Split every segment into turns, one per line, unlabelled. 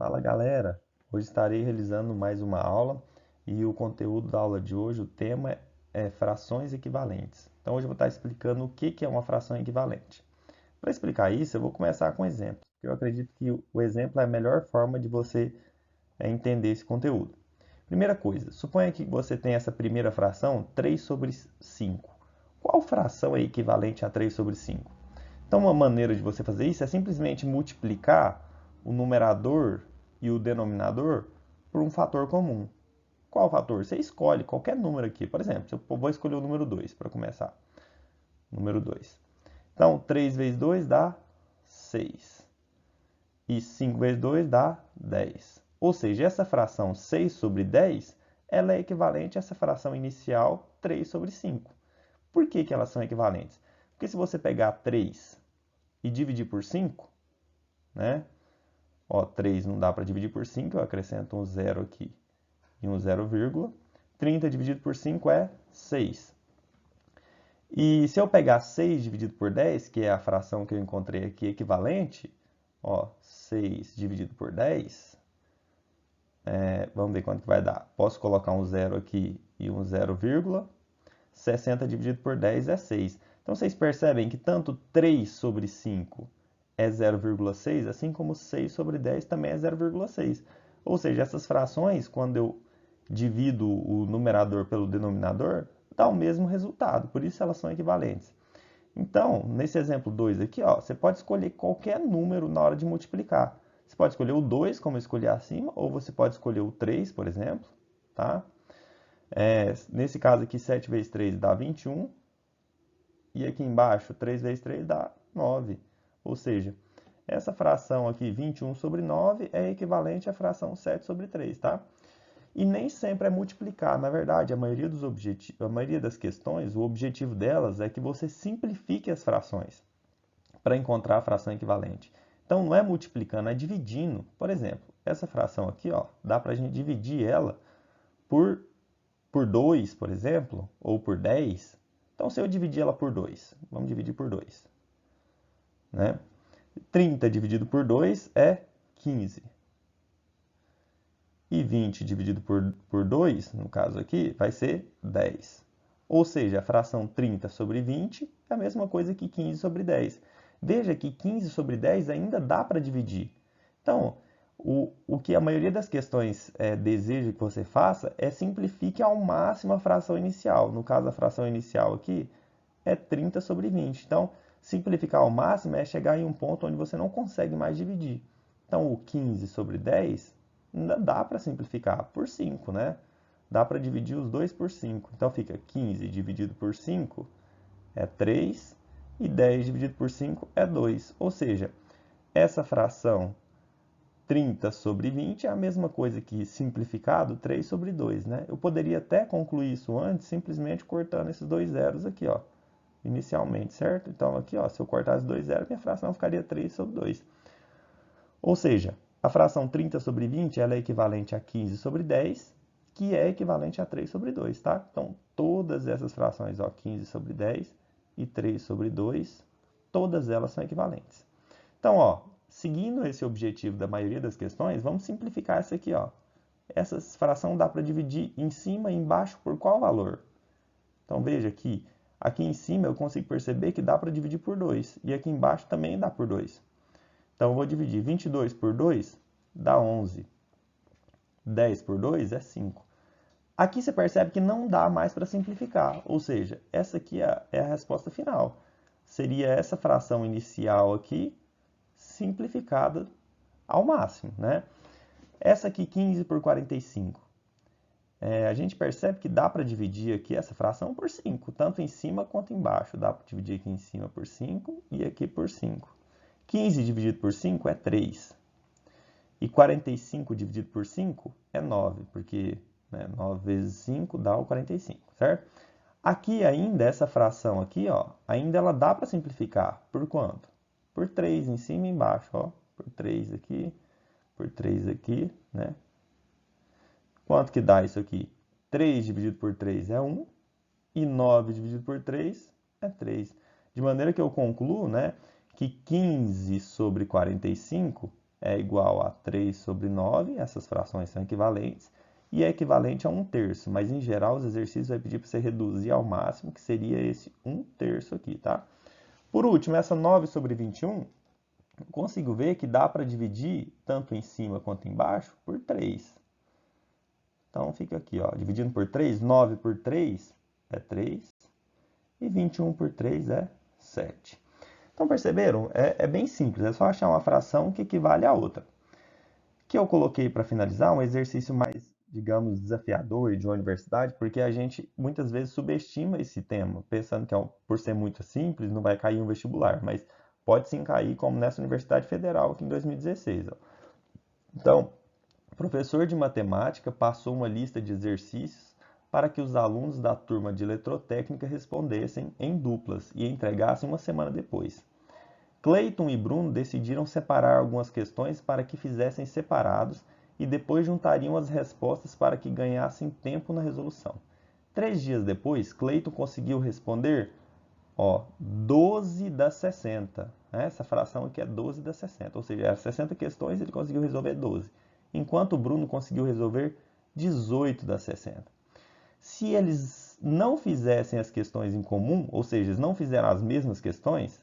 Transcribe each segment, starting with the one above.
Fala galera, hoje estarei realizando mais uma aula e o conteúdo da aula de hoje, o tema é frações equivalentes. Então hoje eu vou estar explicando o que é uma fração equivalente. Para explicar isso, eu vou começar com um exemplo. Eu acredito que o exemplo é a melhor forma de você entender esse conteúdo. Primeira coisa, suponha que você tem essa primeira fração 3 sobre 5. Qual fração é equivalente a 3 sobre 5? Então, uma maneira de você fazer isso é simplesmente multiplicar o numerador e o denominador por um fator comum. Qual fator? Você escolhe qualquer número aqui. Por exemplo, eu vou escolher o número 2 para começar. Número 2. Então, 3 vezes 2 dá 6. E 5 vezes 2 dá 10. Ou seja, essa fração 6 sobre 10 ela é equivalente a essa fração inicial 3 sobre 5. Por que elas são equivalentes? Porque se você pegar 3 e dividir por 5, né? Ó, 3 não dá para dividir por 5, eu acrescento um zero aqui e um 0, 30 dividido por 5 é 6. E se eu pegar 6 dividido por 10, que é a fração que eu encontrei aqui equivalente, ó, 6 dividido por 10, vamos ver quanto que vai dar. Posso colocar um zero aqui e um 0, 60 dividido por 10 é 6. Então vocês percebem que tanto 3 sobre 5 é 0,6, assim como 6 sobre 10 também é 0,6. Ou seja, essas frações, quando eu divido o numerador pelo denominador, dá o mesmo resultado, por isso elas são equivalentes. Então, nesse exemplo 2 aqui, ó, você pode escolher qualquer número na hora de multiplicar. Você pode escolher o 2, como eu escolhi acima, ou você pode escolher o 3, por exemplo, tá? Nesse caso aqui, 7 vezes 3 dá 21. E aqui embaixo, 3 vezes 3 dá 9. Ou seja, essa fração aqui, 21 sobre 9, é equivalente à fração 7 sobre 3, tá? E nem sempre é multiplicar. Na verdade, a maioria das questões, o objetivo delas é que você simplifique as frações para encontrar a fração equivalente. Então, não é multiplicando, é dividindo. Por exemplo, essa fração aqui, ó, dá para a gente dividir ela por 2, por exemplo, ou por 10. Então, se eu dividir ela por 2, vamos dividir por 2. Né? 30 dividido por 2 é 15. E 20 dividido por 2, no caso aqui, vai ser 10. Ou seja, a fração 30 sobre 20 é a mesma coisa que 15 sobre 10. Veja que 15 sobre 10 ainda dá para dividir. Então, o que a maioria das questões deseja que você faça é simplifique ao máximo a fração inicial. No caso, a fração inicial aqui é 30 sobre 20. Então, simplificar ao máximo é chegar em um ponto onde você não consegue mais dividir. Então, o 15 sobre 10 ainda dá para simplificar por 5, né? Dá para dividir os dois por 5. Então, fica 15 dividido por 5 é 3 e 10 dividido por 5 é 2. Ou seja, essa fração 30 sobre 20 é a mesma coisa que simplificado 3 sobre 2, né? Eu poderia até concluir isso antes simplesmente cortando esses dois zeros aqui, ó, inicialmente, certo? Então aqui, ó, se eu cortar os dois zeros, minha fração ficaria 3 sobre 2. Ou seja, a fração 30 sobre 20 ela é equivalente a 15 sobre 10, que é equivalente a 3 sobre 2, tá? Então, todas essas frações, ó, 15 sobre 10 e 3 sobre 2, todas elas são equivalentes. Então, ó, seguindo esse objetivo da maioria das questões, vamos simplificar essa aqui, ó. Essa fração dá para dividir em cima e embaixo por qual valor? Então, veja que aqui em cima eu consigo perceber que dá para dividir por 2, e aqui embaixo também dá por 2. Então, eu vou dividir 22 por 2, dá 11. 10 por 2 é 5. Aqui você percebe que não dá mais para simplificar, ou seja, essa aqui é a resposta final. Seria essa fração inicial aqui, simplificada ao máximo, né? Essa aqui, 15 por 45. A gente percebe que dá para dividir aqui essa fração por 5, tanto em cima quanto embaixo. Dá para dividir aqui em cima por 5 e aqui por 5. 15 dividido por 5 é 3. E 45 dividido por 5 é 9, porque 9 vezes 5 dá o 45, certo? Aqui ainda, essa fração aqui, ó, ainda ela dá para simplificar. Por quanto? Por 3 em cima e embaixo, ó. Por 3 aqui, né? Quanto que dá isso aqui? 3 dividido por 3 é 1, e 9 dividido por 3 é 3. De maneira que eu concluo, né, que 15 sobre 45 é igual a 3 sobre 9, essas frações são equivalentes, e é equivalente a 1/3, mas em geral os exercícios vai pedir para você reduzir ao máximo, que seria esse 1/3 aqui, tá? Por último, essa 9 sobre 21, eu consigo ver que dá para dividir, tanto em cima quanto embaixo, por 3. Então fica aqui, ó, dividindo por 3, 9 por 3 é 3, e 21 por 3 é 7. Então perceberam? É bem simples, é só achar uma fração que equivale à outra. Que eu coloquei para finalizar um exercício mais, digamos, desafiador de uma universidade, porque a gente muitas vezes subestima esse tema, pensando que por ser muito simples não vai cair um vestibular, mas pode sim cair, como nessa Universidade Federal aqui em 2016. Ó. Então, o professor de matemática passou uma lista de exercícios para que os alunos da turma de eletrotécnica respondessem em duplas e entregassem uma semana depois. Clayton e Bruno decidiram separar algumas questões para que fizessem separados e depois juntariam as respostas para que ganhassem tempo na resolução. 3 dias depois, Clayton conseguiu responder 12 das 60. Essa fração aqui é 12 das 60, ou seja, 60 questões ele conseguiu resolver 12, enquanto o Bruno conseguiu resolver 18 das 60. Se eles não fizessem as questões em comum, ou seja, eles não fizeram as mesmas questões,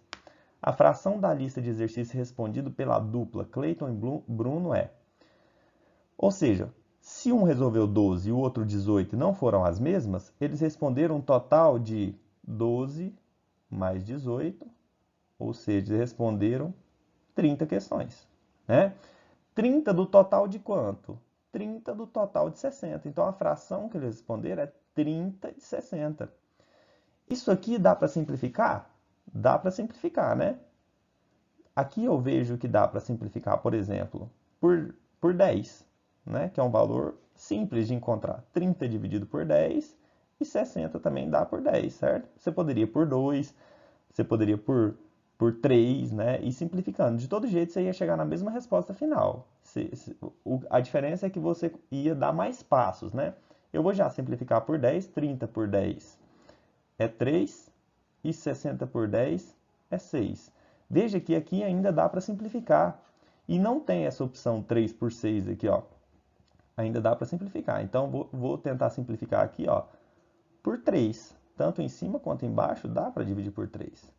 a fração da lista de exercícios respondido pela dupla Clayton e Bruno é. Ou seja, se um resolveu 12 e o outro 18 não foram as mesmas, eles responderam um total de 12 mais 18, ou seja, eles responderam 30 questões. Né? 30 do total de quanto? 30 do total de 60. Então a fração que eles responderam é 30 de 60. Isso aqui dá para simplificar? Dá para simplificar, né? Aqui eu vejo que dá para simplificar, por exemplo, por 10, né? Que é um valor simples de encontrar. 30 dividido por 10 e 60 também dá por 10, certo? Você poderia por 2, você poderia por 3, né? E simplificando. De todo jeito, você ia chegar na mesma resposta final. A diferença é que você ia dar mais passos, né? Eu vou já simplificar por 10. 30 por 10 é 3 e 60 por 10 é 6. Veja que aqui ainda dá para simplificar. E não tem essa opção 3 por 6 aqui, ó. Ainda dá para simplificar. Então, vou tentar simplificar aqui, ó, por 3. Tanto em cima quanto embaixo dá para dividir por 3.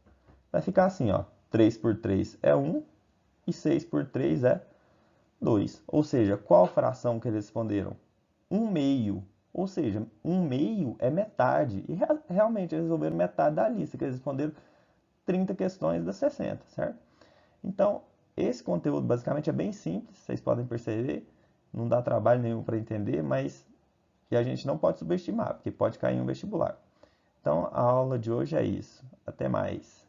Vai ficar assim, ó. 3 por 3 é 1 e 6 por 3 é 2. Ou seja, qual fração que eles responderam? 1/2. Ou seja, 1/2 é metade. E realmente eles resolveram metade da lista, que eles responderam 30 questões das 60, certo? Então, esse conteúdo basicamente é bem simples, vocês podem perceber, não dá trabalho nenhum para entender, mas que a gente não pode subestimar, porque pode cair em um vestibular. Então, a aula de hoje é isso. Até mais.